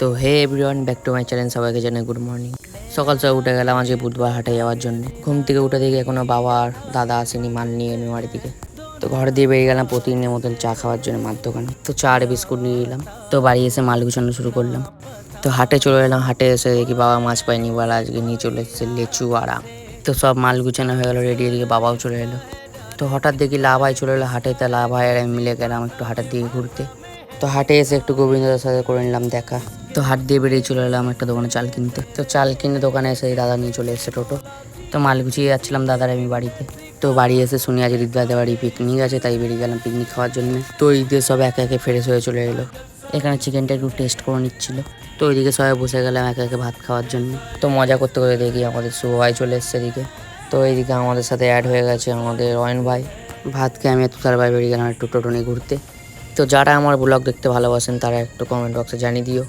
তো hey everyone, back to my channel. সবাইকে জানাই গুড মর্নিং। সকাল সকাল উঠে গেলাম আজকে বুধবার হাটে যাওয়ার জন্য। ঘুম থেকে উঠে দেখি এখনো বাবা আর দাদা আসেনি মাল নিয়ে এনে বাড়ি থেকে। তো ঘর দিয়ে বেরিয়ে গেলাম প্রতিদিনের মতন চা খাওয়ার জন্য মার দোকানে। তো চা আর বিস্কুট নিয়ে এলাম। তো বাড়ি এসে মাল গুছানো শুরু করলাম। তো হাটে চলে এলাম। হাটে এসে দেখি বাবা মাছ পায়নি, বলে আজকে নিয়ে চলে এসেছে লেচু আর আম। তো সব মাল গুছানো হয়ে গেলো রেডি, এদিকে বাবাও চলে এলো। তো হঠাৎ দেখি লাভ ভাই চলে এলো হাটে। তা লাভ ভাই আর আমি মিলে গেলাম একটু হাটের দিকে ঘুরতে। তো হাটে এসে একটু গোবিন্দদার সাথে করে নিলাম দেখা। তো হাট দিয়ে বেরিয়ে চলে এলাম একটা দোকানে চাল কিনতে। তো চাল কিনে দোকানে এসে দাদা নিয়ে চলে এসেছে টোটো। তো মাল গুছিয়ে যাচ্ছিলাম দাদার আমি বাড়িতে। তো বাড়ি এসে শুনি আজ ঋতদাদের বাড়ি পিকনিক আছে, তাই বেরিয়ে গেলাম পিকনিক খাওয়ার জন্য। তো ঈদে সব একে একে ফ্রেশ হয়ে চলে এলো। এখানে চিকেনটা একটু টেস্ট করে নিচ্ছিল। তো ওইদিকে সবাই বসে গেলাম একে একে ভাত খাওয়ার জন্য। তো মজা করতে করে দেখি আমাদের শুভ ভাই চলে এসছে এদিকে। তো এইদিকে আমাদের সাথে অ্যাড হয়ে গেছে আমাদের অয়ন ভাই। ভাত খেয়ে আমি তুষার ভাই বেরিয়ে গেলাম একটু টোটো নিয়ে ঘুরতে। তো যারা আমার ব্লগ দেখতে ভালোবাসেন তারা একটু কমেন্ট বক্সে জানিয়ে দিও।